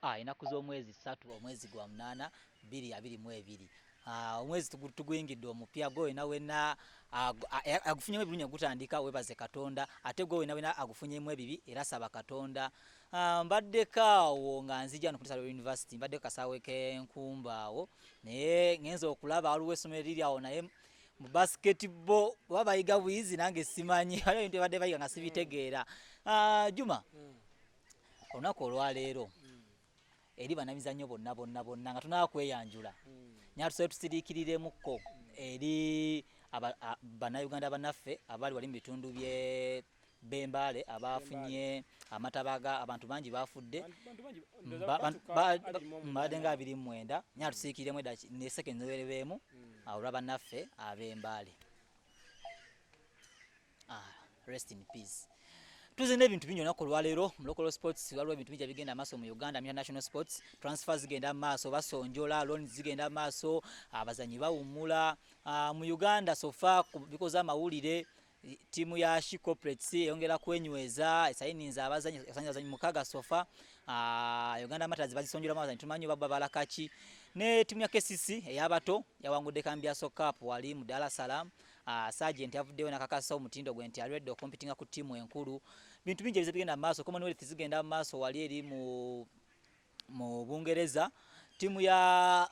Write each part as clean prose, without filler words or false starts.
Enaku z'omwezi 3 omwezi gwa 8 2022. Omwezi tuguyingidde omupya gwe wena wena agufunyemu ebirungi gutandika webaze Katonda ate gwe wena agufunyemu ebibi era saba Katonda. Mbaddeko awo nga nzija no ku University mbaddeko kasaawe k'enkumbaawo naye ngenza okulaba waliwo essomero liri awo naye mu basketball babayiga bwizi nange simanyi waliwo ebintu ebadde bayiga nga sibitegeera. Juma olunaku olwaleero eri bannamizannyo bonna nga tunaba kweyanjula nyatusale tusiriikiriremukko eri bannayuganda bannaffe abali wali mu bitundu b'embaale abafunye amatabaga abantu bangi bafudde mbadde nga 29 nyatusiikiremu nesekenzewerebeemu olwa bannaffe ab'embaale. Rest in peace. Tuzina ebintu bingi olunaku olwaleero mu local sports waliwo ebintu bingi bigenda maaso mu Uganda international sports transfers zigenda maaso basonjola loans zigenda maaso abazanyi bawummula mu Uganda sofa bikoze amawulire timu ya She Corporates eyongera kwenyweza esayininza abazanyi mukaga sofa Uganda Matters bazisonjola abazanyi tumanyi baba balakaki ne timu ya KCC eyabato yawangudde Kambiaso Cup wali mu Dar es Salaam. Sergeant yavuddeyo nakakasa omutindo gwe nti alwedde okompitinga ku timu enkulu. Bintu bingi ebigenda maaso Commonwealth zigenda maaso wali eri mu Bungereza timu ya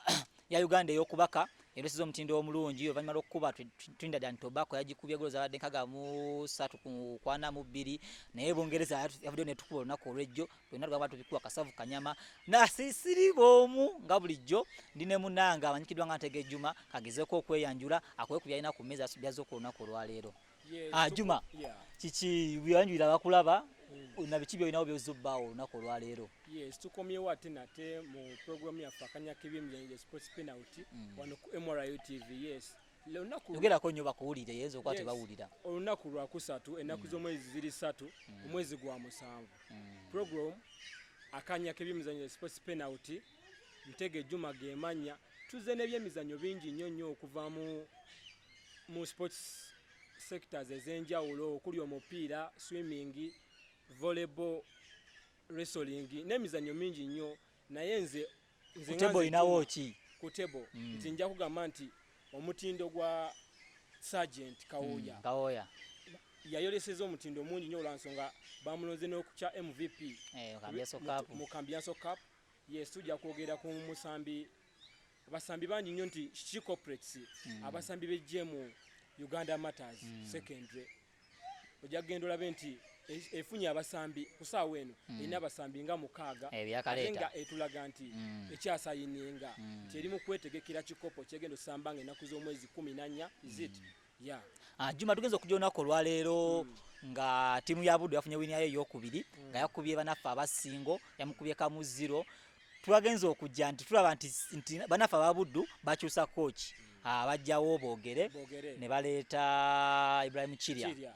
Uganda ey'okubaka eresiza omutindo omulungi oluvannyuma lw'okukuba Trinidad and Tobago yagikubye golo zabadde 3-42 naye Bungereza yavuddeyo netukuba olunaku olw'ejjo lwonna lwaba tubikuba Kasavu Kanyama nasisiri boomu nga bulijjo ndi ne munanga amanyikiddwa nga Ntege Juma kagezeeko okweyanjula akwekubya alina ku mmeeza byazo ku lunaku olwaleero. Juma kiki byanjulira abakulaba na biki byolinawo byozubbaawo olunaku olwaleero? Yes, tukomyewo ate nate mu programu yaffe Akannya Keby'Emizanyo sports penalty wano ku MRU TV. Yes, yogerako nnyo bakuwulire yenza okuba tebawulira. Olunaku lwa kusatu ennaku z'omwezi ziri 3 omwezi gwa 7 program Akannya Keby'Emizanyo sports penalty Ntege Juma gemanya tuze n'ebyemizanyo bingi nnyo okuva mu sports sectors ezenjawulo okuli omupiira, swimming, volleyball, wrestling n'emizanyo mingi nnyo naye nze tebo inawo ki ku tebo nti nja kugamba nti omutindo gwa Sergeant Kawoya yayoleseza omutindo mungi nnyo olwansonga bamulonze n'okukya MVP mu Kambiaso Cup. Yes, tujja kwogera ku basambi bangi nnyo nti She Corporates abasambi b'ejje mu Uganda Matters secondary ojja kugenda olabe nti efunye abasambi kusaawa eno erina abasambi nga 6 nga etulaga nti ekyasayininga nti eri mu kwetegekera kikopo kyegenda osamba nga ennaku z'omwezi 14 izit Juma tugenza okujja olunaku olwaleero nga timu ya Buddu yafunye wini yayo ey'okubiri nga yakubye banaffe abasingo yamukubye kamu 0. Twagenza okujja nti tulaba nti banaffe aba Buddu bakyusa coach abajjawo boogere ne baleeta Ibrahim Chirya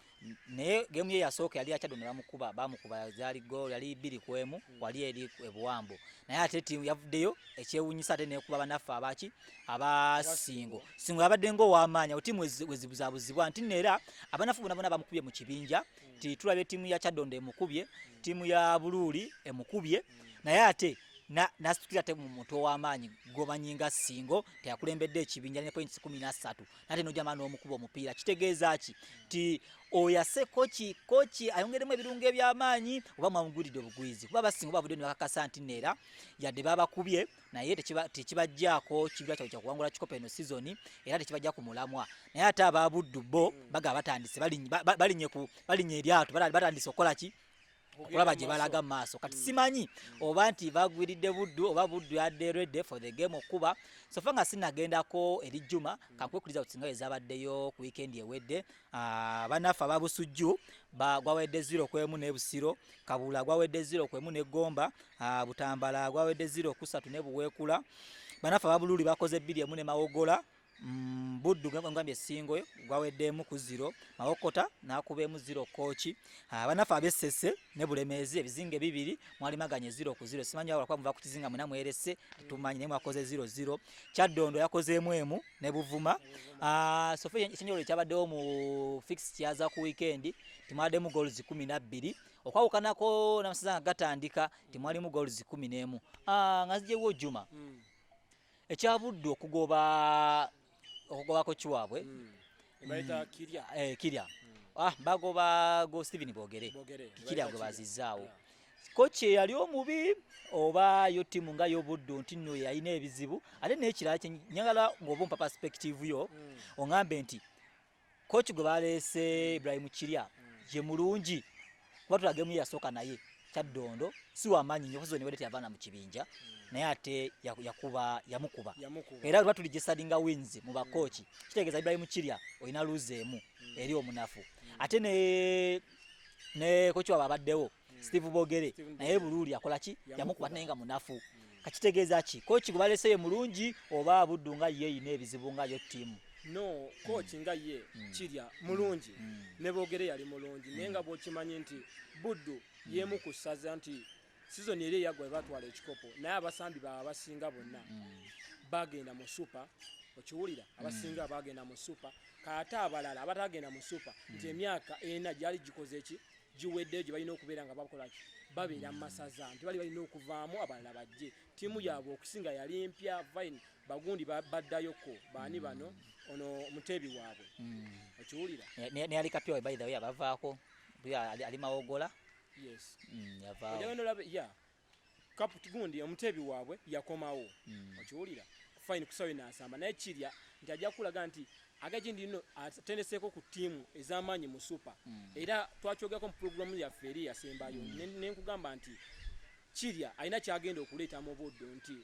naye gemu ye yasooka yali akyaddo ne bamukuba zali goal yali 2-1 wali eri ebuwambo naye ate timu yavuddeyo ekyewunyisa ate nekuba banaffe abasingo yabadde ng'ow'amaanyi timu wezibuzabuzibwa nti neera abanafu bonna bamukubye mu kibinja nti tulabye timu ya Kyaddondo emukubye timu ya Buluuli emukubye naye ate nasitukira te mu muntu ow'amaanyi gobanyinga Singo teyakulembedde ekibinja ne points 13 nate nojama n'omukuba omupiira kitegeeza ki ti oyase kochi ayongeremu ebirungo eby'amaanyi oba mwamugulidde obugwizi kuba basinga bavudde ne bakakasa nti neera yadde babakubye naye tekibajjaako kibira kyabwe kyakuwangula kikopo eno season era tekibajja ku mulamwa naye ate aba Buddu bo baga batandise balinye eryato batandise okukola ki okulaba gye balaga mu maaso kati simanyi oba nti bagwiridde Buddu oba Buddu yadde ready for the game okuba sofa nga sinagendako eri Juma kankwekuliza okusinga ezabaddeyo ku weekend ewedde banaffe ababusujju gwawedde 0-1 ne Busiro Kabula gwawedde 0-1 ne Gomba Butambala gwawedde 0-3 ne Buweekula banaffe ababululi bakoze 2-1 ne Mawogola Buddu ngambye Singo gwaweddemu ku 0 Mawokota nakubemu 0 kochi banaffe abessese ne Bulemeezi ebizinga 2 mwali maganye 0-0 simanyi wala kwa muva ku kizinga muna mwerese tumanyi ne mwakoze 0-0 Kyaddondo yakozeemu emu ne Buvuma sofe ekinjolo kyabaddewo mu fix kyaza ku weekend timwaddemu goals 12 okwawukanako n'amasaza gatandika temwalimu goals 11 nga zijjewo Juma ekyabudde okugobako kiwaabwe Kirya bagoba go Steven Bogere Kirya gwe bazizzaawo kochi yali omubi oba yo timu nga y'Obuddu nti nno yalina ebizibu ate n'ekirala kye nyagala ng'obumpa perspective yo ongambe nti kochi gwe baleese Ibrahim Kirya ye mulungi kuba tulagemu yasooka naye Kyaddondo si wamaanyi nnyo kuzo niwedde tyavaana mu kibinja naye ate yamukuba era lwa tuli gyesadinga wins mu bakochi kitegeeza Ibrahim Kirya olina luzeemu eri omunafu ate ne kochi waba abaddewo Steve Bogere naye Bululi akola ki yamukuba naye nga munafu kakitegeeza ki kochi gwe baleese ye mulungi oba Buddu nga ye yina ebizibu nga yo ttiimu no coach nga ye Kirya mulungi ne Bogere yali mulungi naye nga bw'okimanyi nti Buddu yemu ku ssaza nti season eri eyagwa batwala ekikopo naye abasambi basinga bonna bagenda mu super okiwulira abasinga bagenda mu super kaate abalala abatagenda mu super nti emyaka ena gyali gikoze eki giweddeyo gye balina okubeera nga bakola ki babeera mu masaza nti bali balina okuvaamu abalala bajje ttiimu yaabwe okusinga yali mpya fine bagundi baddayoko baani bano ono muteebi waabwe okiwulira ne ali kapya by the way abavaako ali mawogola yes yavaawo ojagenda olabe kaputi gundi omuteebi waabwe yakomawo okiwulira fine kusawe n'asamba naye Kirya nti ajja kulaga nti agagindi nno atendeseeko ku ttiimu ez'amaanyi mu super era twakyogako mu pulogulamu yaffe eri yasembayo nenkugamba nti Kirya alina kyagenda okuleeta mu Buddu nti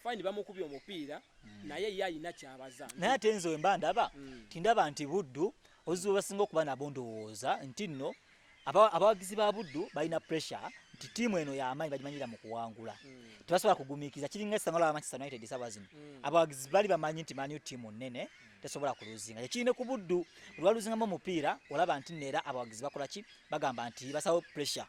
fine bamukubye omupiira naye ye alina kyabaza naye ate nze wemba ndaba tindaba nti Buddu ozibu basinga okuba nabo ndowooza nti nno abawagizi ba Buddu balina pressure nti ttiimu eno y'amaanyi bagimanyira mu kuwangula tebasobola kugumiikiriza kiringa essanga lwa Manchester United saba zino abawagizi bali bamanyi nti manyi ttiimu nnene tesobola kuluzinga kyekirine ku Buddu olwaluzingamu omupiira olaba nti neera abawagizi bakola ki bagamba nti basawo pressure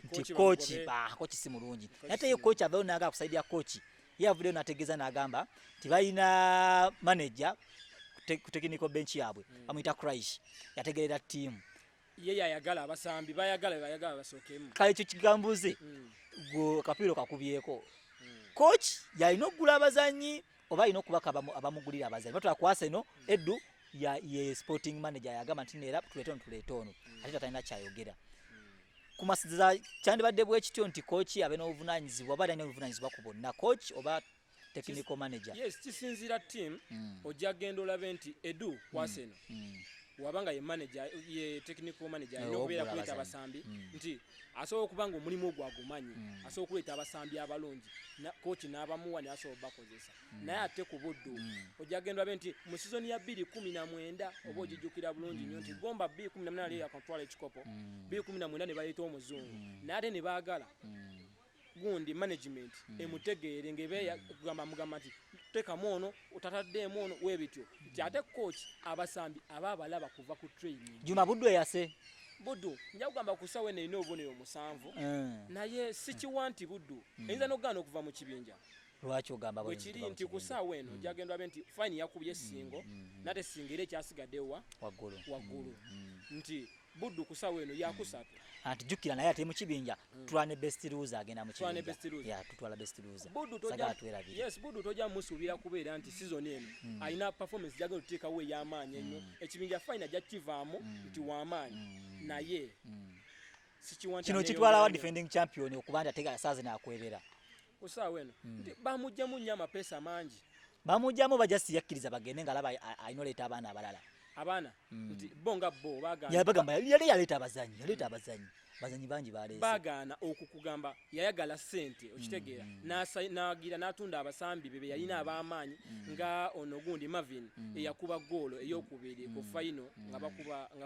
nti kochi si mulungi ate ye kochi avayo n'agamba kusaidia kochi ye avuddeyo n'ategeeza n'agamba nti balina manager ku technical bench yaabwe bamuyita Crash yategeerera ttiimu ye yayagala abasambi bayagala basookemu kale ekyo kigambuze gwe kapiiro kakubyeko kochi yalina okugula abazanyi oba alina okubaka abamugulira abazanyi batwakwasa eno Eddu ye sporting manager yagamba nti neera tuleete ono ate tatalina kyayogera kumasiza kyandibadde bwekityo nti kochi abe n'obuvunaanyizibwa oba alina obuvunaanyizibwa ku bonna kochi oba technical manager yes kisinziira team ojja genda olabe nti Eddu kwasa eno wabanga ye manager ye technical manager alina okubeera kuleeta abasambi nti asobola okuba nga omulimu ogwo agumanyi asobola okuleeta abasambi abalungi kochi n'abamuwa ne asobola bakozesa naye ate ku Buddu ojja genda olabe nti mu season ya 2019 oba ogijjukira bulungi nnyo nti gomba 2018 ali yakontwala ekikopo 2019 ne baleeta omuzungu naye ate ne baagala gundi management emutegeere ngebe mugamba nti tekamu ono otataddeemu ono webityo nti ate coach abasambi abalaba kuva ku training Juma Buddu eyase Buddu nja kugamba ku ssaawa eno erina obubonero 7 naye sikiwa nti Buddu eyinza n'okugaana okuva mu kibinja lwaki ogamba bwe kiri nti ku ssaawa eno gyagenda abe nti fine yakubye singo nate singo era ekyasigaddewa waggulu nti Buddu ku ssaawa eno yakusatu anti jukira naye ate mu kibinja tulwane best loser agenda mu kibinja ya tutwala best loser Buddu tojja musuubira kubeera nti season eno alina performance gyagenda okuteekawo ey'amaanyi ennyo ekibinja fine ajja kivaamu nti w'amaanyi naye kino kitwala wa defending champion okuba nti ategala saazi n'akwebera ku ssaawa eno nti bamugjamu nnyo amapeesa mangi bamugjamu bajasi yakkiriza bagende nga alaba alina oleeta abaana abalala abaana nti bonga bo bagamba yali yaleeta abazanyi bangi baleese bagaana okukugamba yayagala ssente okitegeera n'agira n'atunda abasambi bebe yalina ab'amaanyi nga ono gundi Marvin eyakuba goolo ey'okubiri ku final nga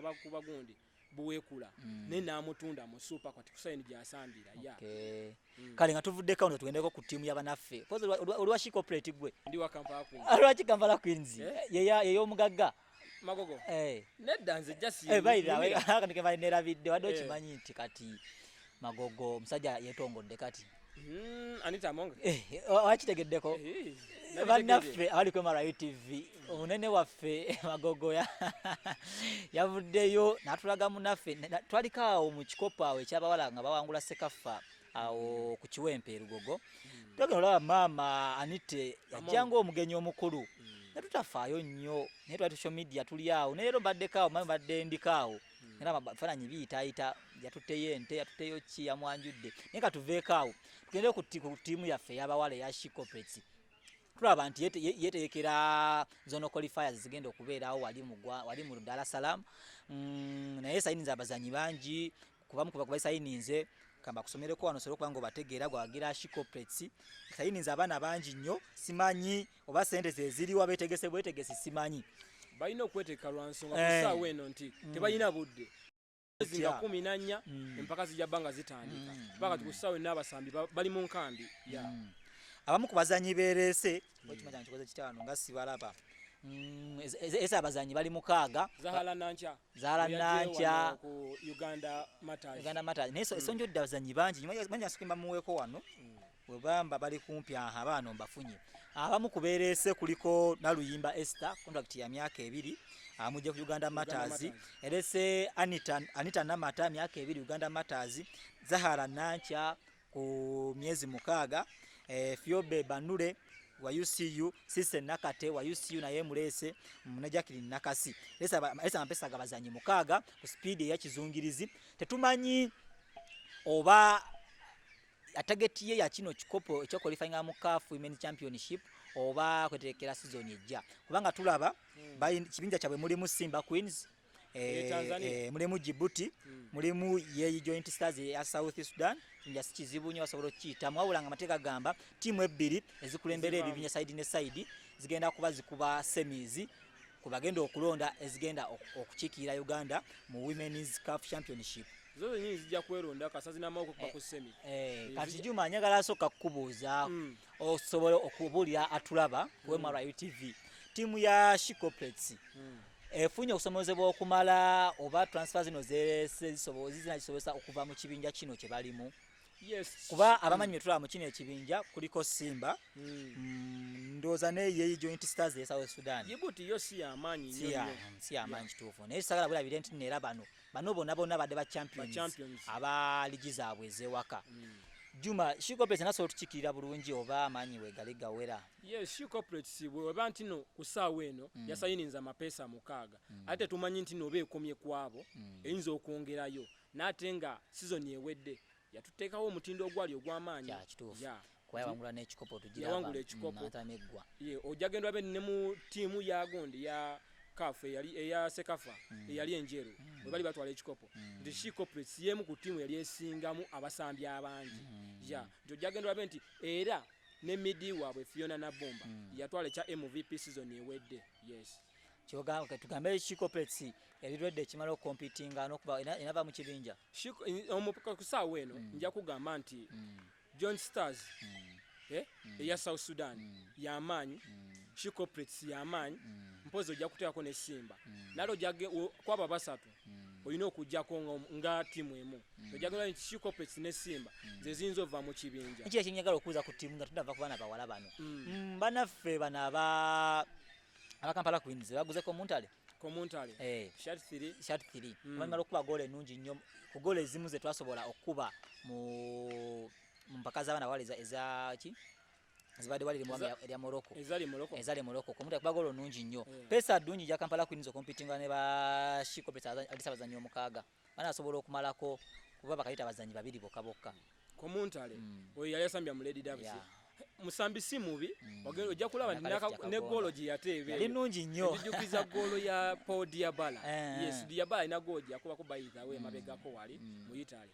bakuba gundi buweekula naye n'amutunda mu super kwati kusayini gy'asambira kale nga tuvuddeko ono tugendeko ku ttiimu y'abanaffe olwaki corporate gwe ndi wa Kampala Queens lwaki Kampala Queens yey'omugagga Magogo nedda nze jasi baira nerabidde wadde okimanyi nti kati Magogo omusajja yeetongodde kati Anita Monga wakitegeddeko bannaffe abali ku MRI TV omunene waffe Magogoya yavuddeyo n'atulaga munaffe twaliko awo mu kikopo awo ekyabawala nga bawangula Sekafa awo ku Kiwempe Lugogo twagenda olaba maama Anite yajjanga omugenyi omukulu netutafaayo nnyo naye twali social media tuli awo neero baddeko awo maama badde ndikaawo era abafaananyi biyitaayita yatutteyo ente yatutteyo ki yamwanjudde naye ka tuveeko awo tugende ku ttiimu yaffe ey'abawala eya Shikoprets tulaba nti yeterekera zone qualifiers zigenda okubeerawo wali mu Dar es Salaam naye sayininze abazanyi bangi kubamu kuba sayininze kamba kusomereko wano solo kubanga obategeera gwagira Shikoprets sayininze abaana bangi nnyo simanyi oba sente ze ziriwa betegese bwetegesi simanyi balina okweteeka lwa nsonga kusaawa eno nti tebalina budde zinga 14 empaka zijja bbanga zitandika mpaka tukusaawa n'abasambi bali mu nkambi abamu ku bazanyi bereese wekimanyi kikoze kitano nga sibalaba esa abazanyi bali mukaaga Zahara Nancha ku Uganda Matters naye esonjodde abazanyi bangi manya sikimba muweeko wano webamba bali kumpi abaana mbafunye abamu kubereese kuliko Naluyimba Esther contract ya myaka 2 amujja ku Uganda Matters erese Anita Namata myaka 2 Uganda Matters Zahara Nancha ku myezi mukaaga Fiobe Banure wa UCU Sise Nakate wa UCU naye mulese Munajakiri Nakasi lesa amapesa gabazanyi mukaaga ku speed ya kizungirizi tetumanyi oba atageti ye ya kino kikopo ekyo qualifying mu CAF Women Championship oba kwetekera season ejja kubanga tulaba kibinja kyabwe mulimu Simba Queens mulimu Djibouti mulimu Yeyi Joint Stars ya South Sudan nja kizibu nyo basobola okiyita mwawulanga amateeka gamba tiimu ebbiri ezikulembera ebibinya side ne side zigenda kuba zikuba semis kubagenda okulonda ezigenda okukiikira Uganda mu Women's CAF Championship zozo nyinyi zijja kweronda kasazi n'amawoko kuba ku semi kati Juma nyagala asooka kukubuuza osobola okubulira atulaba ku MRI TV tiimu ya Shikoprets efunye okusomozebwa okumala oba transfer zino zisobozesa okuva mu kibinja kino kye balimu kuba abamanyi metulaba mu kino ekibinja kuliko Simba ndooza ne Yeyi Joint Stars ya South Sudan Djibouti yo si amaanyi nnyo si amaanyi kituufu naye sagala bulabire nti neera bano bonna badde ba champions aba ligi zaabwe ezewaka Juma Shikoprets nasobola tukikirira bulungi oba amaanyi wegali gawera Shikoprets bweba nti no ku ssaawa eno yasayininza amapesa mukaaga ate tumanyi nti no beekomye kwabo eyinza okwongerayo n'ate nga season ewedde yatuteekawo omutindo ogwali ogw'amaanyi kuba yawangula n'ekikopo yawangula ekikopo ojagenda abe ne mu tiimu ya gondi ya CAF eya Sekafa eyali enjeru bwe bali batwala ekikopo nti Shikoprets yemu ku tiimu yali esingamu abasambi abangi nti ojagenda abe nti era ne midi waabwe Fiona Nabomba yatwala ekya MVP season ewedde kyoga tugambe Shikoprets erirwedde ekimala okompitinga n'okuba enava mu kibinja ku ssaawa eno nja kugamba nti John Stars eya South Sudan y'amaanyi Shikoprets y'amaanyi mpozi ojja kuteekako ne Simba nalo kwaba basatu olina okujjako nga tiimu emu ojagala nti Shikoprets ne Simba ze ziyinza ova mu kibinja ekyo ekinyagala okuuza ku tiimu nga tunava ku baana bawala bano banaffe bano aba Kampala Queens baguzeko Muntale Shat 3 bamala okuba goal ennungi nnyo ku goal ezimu ze twasobola okuba mu mpaka z'abaana bawala ezaki zibadde wali limu ya Morocco ezali Morocco komuta kuba goal nnungi nnyo pesa ddungi ya Kampala Queens okompitinga ne ba Shikoprets alisa abazanyi omukaaga bana asobola okumalako kuba bakayita abazanyi babiri bokka ko Muntale oyo yali asambya mu Lady Davis musambi si mubi ojja kulaba ne goolo gye yateebe yali nnungi nnyo ejjukiza goolo ya Paul Diabala Diabala ina goolo yakuba kubayita we mabegako wali mu Italy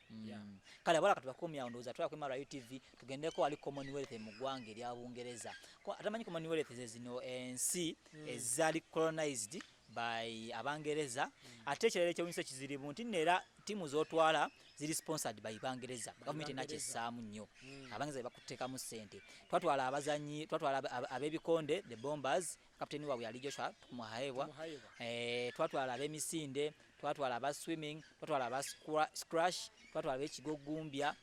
kale abala katubakomya ndowooza twala ku MRI TV tugendeko wali Commonwealth mu ggwanga erya Bungereza atamanyi Commonwealth zino ensi ezali colonized by Abangereza ate ekirala ekyewunyisa kiziribu nti neera tiimu z'otwala ziri sponsored by Bangereza gavumenti nakyo essaamu nnyo Abangereza bakuteekamu ssente twatwala abazanyi twatwala ab'ebikonde the Bombers kapiteni waabwe yali Joshua Muhaebwa twatwala ab'emisinde twatwala aba swimming twatwala aba scratch twatwala ab'ekigogumbya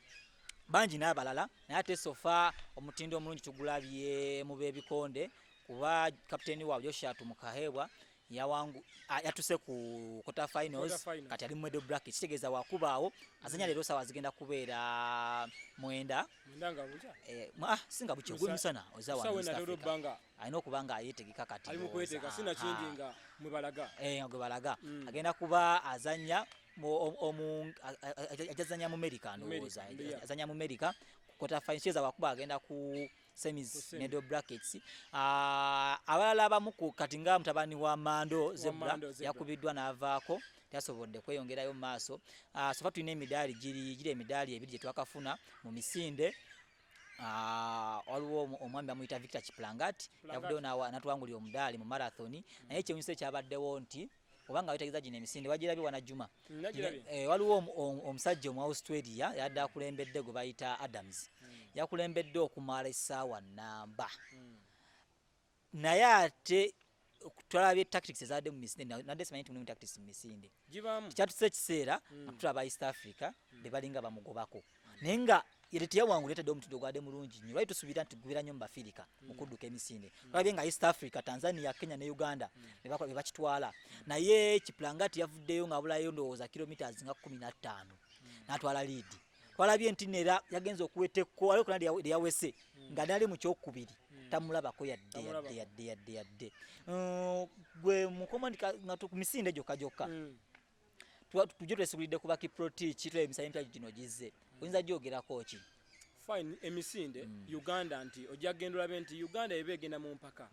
bangi n'abalala naye ate sofa omutindo omulungi tugulabye mu b'ebikonde kuba kapiteeni waabwe Joshua Tumukaheebwa yatuse ku quarter finals kati ali mu middle bracket kitegeeza wakubaawo azanya leero sawa zigenda kubeera mwenda singa buki gwemisana oza wa alina okuba nga yeetegeka kati gwe balaga agenda kuba azanya ajazanya mu America ndowooza azanya mu America quarter finals cheza wakuba agenda ku semis middle brackets abalala abamu kati nga mutabani wa Mando Zebra yakubiddwa n'avaako yasobodde kweyongerayo mu maaso sofa tulina emidaali giri emidaali ebiri gye twakafuna mu misinde waliwo omwami bamuyita Victor Kiplangati yavuddeyo natwangulira omudaali mu marathoni naye ekyewunyisa ekyabaddewo nti obanga wetegeeza gino emisinde wagirabye Wanajuma waliwo omusajja omu Australia yadde akulembedde gwe bayita Adams yakulembedde okumala essaawa nnamba naye ate twalabye tactics ezadde mu misinde nadde simanyi nti mulimu tactics mu misinde kyatuse ekiseera natulaba East Africa be balinga bamugobako naye nga yeteyawangula yetadde omutindo gwadde mulungi nnyo lwali tusuubira nti gubira nnyo mu Bafirika mu kudduka emisinde twalabye nga East Africa Tanzania Kenya ne Uganda be bakitwala naye Kiplangati yavuddeyo ng'abulayo ndowooza kilometers nga 15 n'atwala lead twalabye nti neera yagenza okuweta ekko aliyo kunadi yawese nga nali mu kyokubiri tamulabako yadde gwe mukomandi nga ku misinde gyokka tujje twesigulidde kuba Kiprotich kitwa emisale empya gino gizze oyinza gyogerako ki fine emisinde Uganda nti ojja genda olabe nti Uganda eba egenda mu mpaka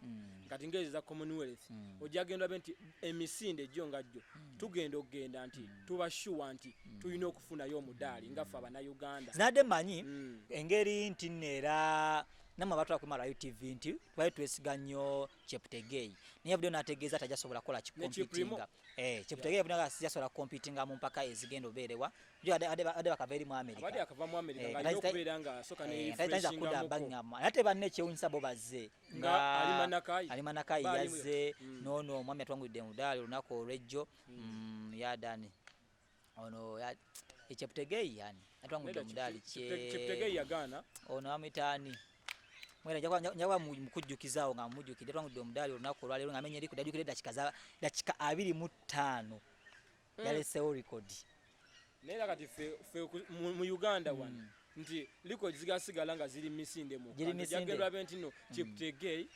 kati ngezi za Commonwealth ojja genda olabe nti emisinde gyo nga jjo tugenda okugenda nti tuba sure nti tulina okufunayo omudaali nga ffe Abannayuganda zinadde mmanyi engeri nti neera namwe abatwala kumala UTV nti twali twesiga nnyo Cheptegei naye yavuddeyo n'ategeeza tajasobola kukola kikompitinga Cheptegei yavuddeyo nga sijasobola kompitinga mu mpaka ezigenda obeerewa ade bakava eri mu America tayinza kudamba ng'amma ate banne ekyewunyisa bo bazze nga Alimanakayi yazze noono omwami atwangulidde mudaali olunaku olw'ejjo yadani ono Cheptegei yani atwangulidde mudaali Cheptegei yagaana ono amitaani njagala mukujjukizaawo nga mujjukidde twangudde omudaali olunaku olwaleero nga amenye likodi ajjukire dakika 25 yaleseewo likodi naye kati ffe mu Uganda wano nti likodi zigasigala nga ziri misinde mu jagenda benti no Cheptegei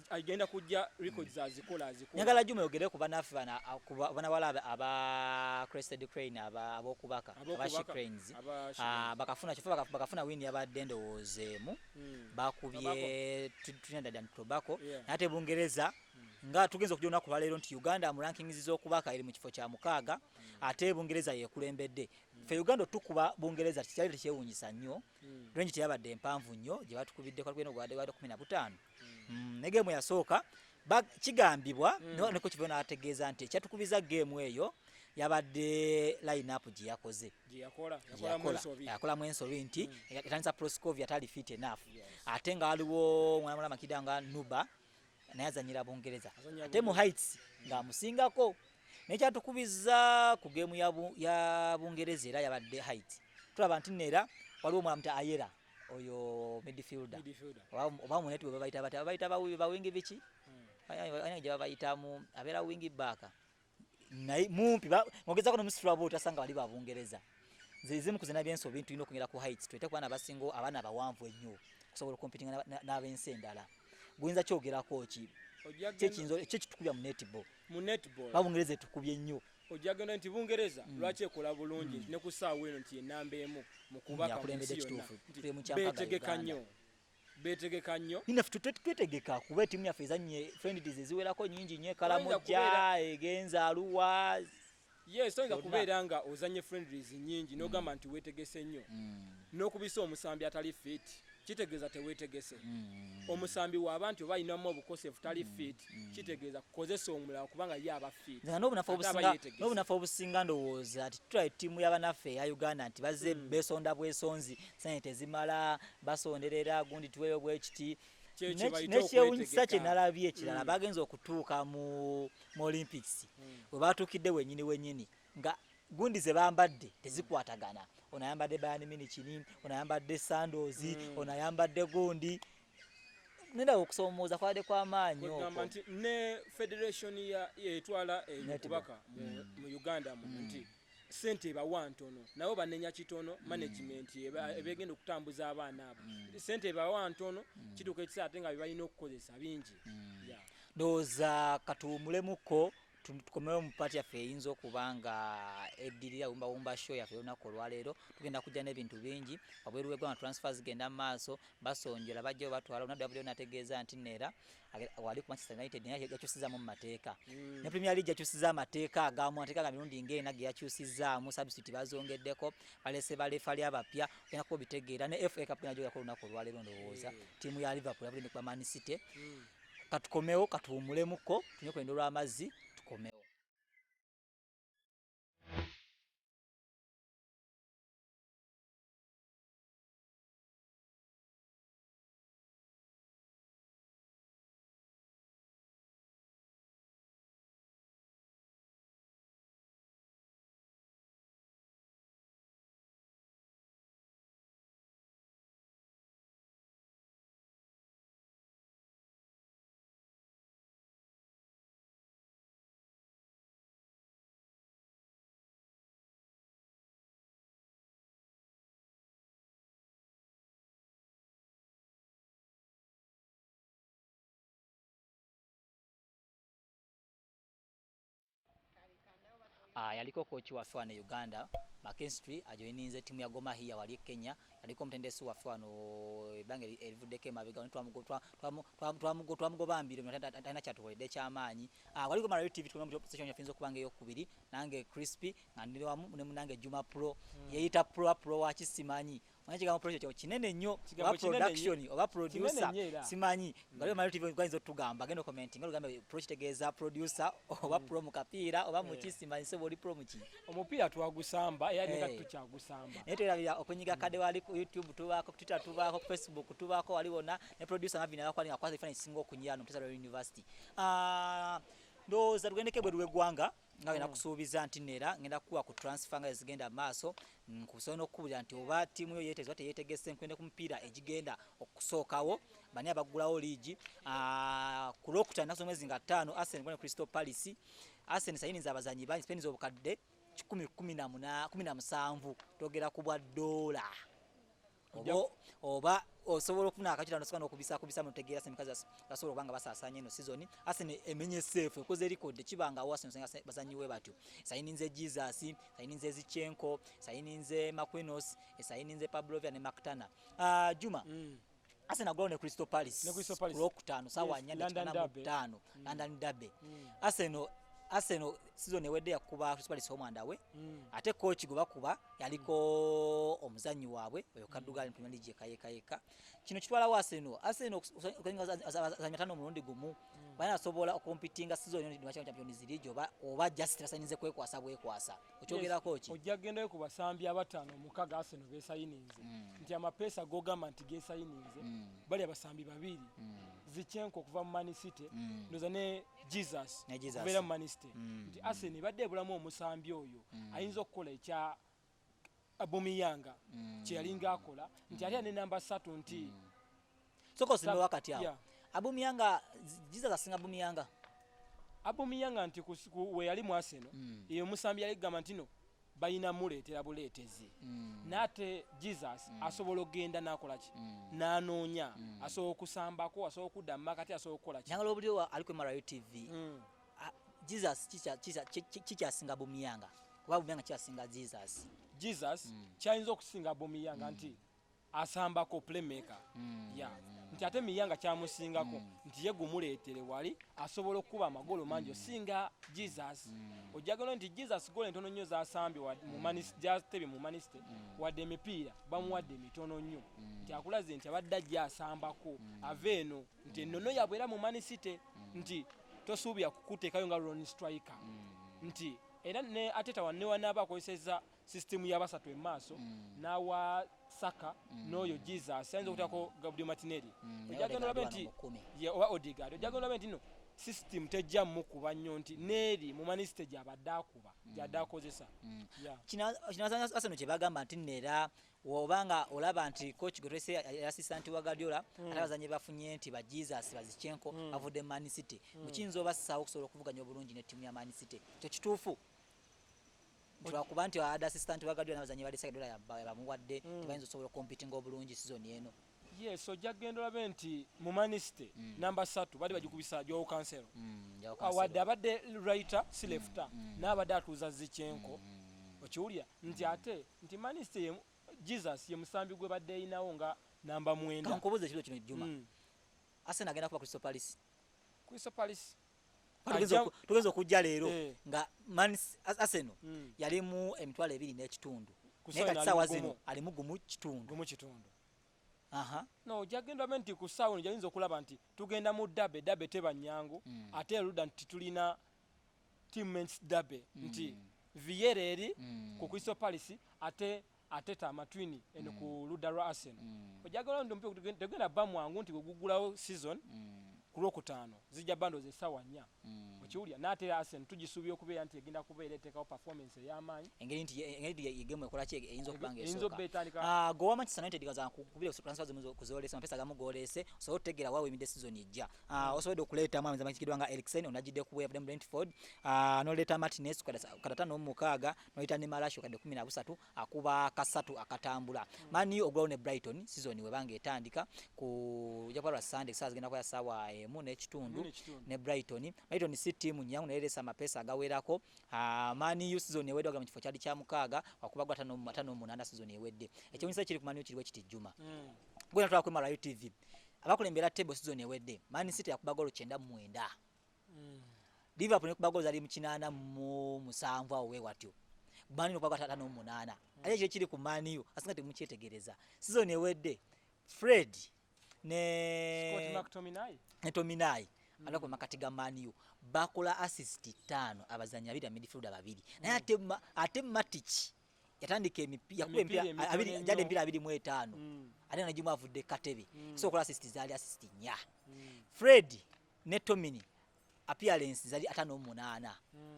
agenda kujja likodi azikola njagala Juma yogere ku banaffe bana wala aba Crested Crane abokubaka abashi cranes bakafuna kifo bakafuna wini yabadde ndowoozeemu bakubye Trinidad and Tobago ate Bungereza nga tugenza okujja olunaku lwaleero nti Uganda mu rankings z'okubaka eri mu kifo kya mukaaga ate Bungereza yekulembedde ffe Uganda tukuba Bungereza kikyali tekyewunyisa nnyo range teyabadde empanvu nnyo gye batukubidde kwa lweno gwadde 15 negemu yasooka kigambibwa neko kivayo n'ategeeza nti ekyatukubiza geemu eyo yabadde line up gye yakoze yakola mu ensobi nti etandisa Proscovia tali fit enough ate nga waliwo mwana mulama kidanga Nuba naye azanyira Bungereza ate mu Heights ng'amusingako nekyatukubiza ku geemu ya Bungereza era yabadde Heights tulaba nti neera waliwo omwana muta Ayera oyo midfielder oba muneti bwe babayita bawingi biki gye babayitamu abeera wingi back naye mumpi ng'ogezako n'omusitula bo otasanga bali ba Bungereza zimu ku zina by'ensobi bintu tulina okunyera ku Heights twete ku baana abasinga abaana abawanvu ennyo okusobola okompitinga n'ab'ensi endala guyinza kyogerako ki kyekitukubya mu netball Bungereza etukubye nnyo ojja genda nti Bungereza lwaki ekola bulungi ne ku ssaawa eno nti enamba emu mu kubaka kulembedde kituufu beetegeka nnyo ninaffe twetegeka kuba etiimu yaffe ezannye friendlies eziwerako nnyingi nnyo Kalamojja egenza Aluwa yes toyinza kubeera nga ozanye friendlies nnyingi n'ogamba nti weetegese nnyo n'okubisa omusambi atali fit kitegeeza teweetegese omusambi w'aba nti oba ayinamu obukosefu tali fit kitegeeza kukozesa omulala kubanga ye aba fit n'obunafu obusinga ndowooza ti tutwala ettiimu y'abanaffe eya Uganda nti bazze besonda bwesonzi sente tezimala basonderera gundi tuweeyo bwekiti nekyewunyisa kye nalabye ekirala bagenza okutuuka mu Olympics we batuukidde wennyini nga gundi ze bambadde tezikwatagana ono ayambadde Bayern Munich, ono ayambadde Sandoz, ono ayambadde gundi. Nenda okusomooza kwade kwa maanyi okwo. Nti ne federation etwala kubaka mu Uganda nti sente bawa ntono nabo banenya kitono management ebegenda okutambuza abaana abo sente bawa ntono kituuka ekisaa ate nga balina okukozesa bingi. Ndowooza katuwumulemuko tukomewo mu paati yaffe eyinza okuba nga eddirira wumba show yaffe olunaku olwaleero tugenda kujja n'ebintu bingi wabweru w'eggwanga transfer zigenda mu maaso basonjola bajjayo batwala onadde wabuleo nategeeza nti neera wali ku Manchester United naye yakyusizaamu mu mateeka ne Premier League yakyusiza amateeka agamu amateeka ga mirundi ng'ena ge yakyusizaamu substitute bazongeddeko balese balefali abapya ogenda kuba obitegeera ne FA Cup nagyoyako olunaku olwaleero ndowooza ttiimu ya Liverpool yabulende kuba Man City. Katukomewo katuwumulemuko tunywe ku lendo lw'amazzi tukomewo. Yaliko kochi waffe wano Uganda McKinstry ajoininze timu ya Gor Mahia wali Kenya yaliko omutendesi waffe wano ebbanga erivuddeko emabega twamugobambire talina kyatukoledde kyamaanyi. Waliko Marayo TV tukomewo session yafinza okubanga eyokubiri nange Crispy nga ndiri wamu ne munange Juma Pro yeyita Pro wakisimanyi kigambo project kinene nnyo oba production oba producer simanyi ngaliyo Marayo TV gwainza otugamba genda commenting ngalugambe pro kitegeeza producer oba pro mu kapiira oba mu kisimanyi sebo oli pro mu ki omupiira twagusamba era ne tukyagusamba naye terabira okunyiga kade wali ku YouTube tubaako ku Twitter tubaako ku Facebook tubaako wali wona ne producer Mavina yakwali akwaza ifanye singo okunyano Mutesa University. Ndowooza tugendeke bwe lw'eggwanga nga wena kusuubiza nti neera ngenda kuwa ku transfer nga zigenda maaso nkusobola okukubulira nti oba ttiimu yo yeetegese teyeetegese nkwende ku mupiira egigenda okusookawo bani abaggulawo liigi. Ku Lwokutaano nakusobola mwezi nga 5 Arsenal ne Crystal Palace. Arsenal sayiniza abazanyi bangi spending obukadde 17 togera ku bwa $. Oba osobola okufuna akakitano soka n'okubisa mutegeera semikazi asobola okubanga basaasaanya eno season. Arsenal emenye safe ekoze record kibanga Arsenal bazanyiwe batyo sayininze Jesus sayininze Zichenko sayininze Marquinhos sayininze Pavlovia ne Maktana. Juma Arsenal gone Crystal Palace Lwokutaano sawa 4:5 London Derby. Arsenal season ewedde yakuba Crystal Palace omwandawe ate coach gwe bakuba yaliko omuzanyi waabwe oyo Kaddugali Premier League kayeka kino kitwala Arsenal azanyi 5 omulundi gumu bana asobola okompitinga season eno ndi Champions League oba just trasainize bwekwasa okyogera coach ojja gendayo ku basambi abatano mukaga Arsenal besayininze nti amapesa gogamba nti gesayininze bali abasambi babiri Zichenko okuva mu Man City ndoza ne Jesus okubeera mu Man City nti Arsenal badde ebulamu omusambi oyo ayinza okukola ekya Aubameyang kye yalinga akola nti ali ne namba 3 nti soko sino wakati awo Aubameyang Jesus asinga Aubameyang nti we yali mu Arsenal eyo musambi yali gamba nti no bayina muleetera buleetezi nate Jesus asobola ogenda nakola ki nanoonya asobola okusambako asobola okudda mu makati asobola okukola ki nyangala obuliwo aliko Marayo TV Jesus kikyasinga Aubameyang kuba Aubameyang kyasinga Jesus kyayinza okusinga Aubameyang nti asambako playmaker nti ate Miyanga kyamusingako nti ye gumuleetere wali asobola okuba amagolo mangi osinga Jesus. Ojjagala nti Jesus gole ntono nnyo zasambye mu maniste mu maniste wadde emipiira bamuwadde emitono nnyo nti akulaze nti abadde ajja asambako ave eno nti ennono yabwe era mu manisite nti tosuubira kukuteekayo nga Ronnie Striker nti era ne Ateta wanne wanaaba akozesezza system y'abasatu emmaaso n'awa Saka n'oyo Jesus ayinza okutako Gabriel Martinelli ojjagala olabe nti oba Odegaard ojjagala olabe nti no system tejja mukuba nnyo nti neeri mu manisite gy'abadde akuba gy'adde akozesa. Arsenal kye bagamba nti neera obanga olaba nti coach Gotese assistant wa Guardiola ate abazanyi bafunye nti ba Jesus Bazichenko bavudde Man City mukiyinza obassawo okusobola okuvuganya obulungi ne ttiimu ya Man City ekyo kituufu twakuba nti assistant wa Guardiola n'abazanyi bali Guardiola bamuwadde tebayinza okusobola okompitinga obulungi season eno. Yes, ojja kugenda olabe nti mu manisite namba 3 bali bagikubisa Joao Cancelo wadde abadde writer si lefter n'abadde atuuza Zichenko okiwulira nti ate nti manisite Jesus ye musambi gwe badde ayinawo nga namba 9. Kankubuuza ekiro kino Juma. Arsenal agenda kuba Crystal Palace. Tugeze okujja leero nga Arsenal yalimu emitwalo 2 n'ekitundu. Naye kati ssaawa zino ali mu gumu kitundu. No, ojja kugenda olabe nti ku ssaawa eno gyayinza okulaba nti tugenda mu dabe teba nnyangu ate eruda nti tulina teammates dabe nti Vieira eri ku Crystal Palace ate Tamatwini eno ku ludda lwa Arsenal. Ojja kugenda nti omupiira tegenda bba mwangu nti gugulawo season ku Lwokutaano zijja bando ze ssaawa 4 okiwulira n'ate Arsenal tugisuubira okubeera nti egenda kubeera eteekawo performance ey'amaanyi engeri nti yegemu ekola ki eyinza okuba ng'esooka gowa Manchester United gaza kubira transfer kuzoolesa amapesa gamu goolese osobola okutegeera waawe emide season ejja osobola okuleetamu amazima makikidwa nga Eriksen onagidde ku West Brentford n'oleeta Martinez kadata n'omukaaga n'oyita ne Malacio kadde 13 akuba kasatu akatambula Mani ogulawo ne Brighton season webanga etandika ku jakwalwa Sunday saa zigenda kwa ssaawa emu n'ekitundu ne Brighton si tiimu nyangu neresa amapesa agawerako Mani season ewedde mu kifo kyali kya mukaaga wakubagwa 5 season ewedde ekyonyisa kiri ku Mani kiriwe kiti Juma gwena twala ku Mara TV abakulembera table season ewedde Man City yakuba golo 9 Liverpool ne kuba golo zali mu 8 mu 7 awo wewatyo Mani okubagwa 5 ate kyo kiri ku Mani asinga temukyetegereza season ewedde Fred ne Scott McTominay Tominay alako makati ga Mani bakola assist 5 abazanya abiri midfielder babiri naye ate Matic yatandika emipira abiri jade empira 2.5 ate na Juma avudde katebe so kola assist zali assist 4 Fred ne Tomini appearance zali 5.8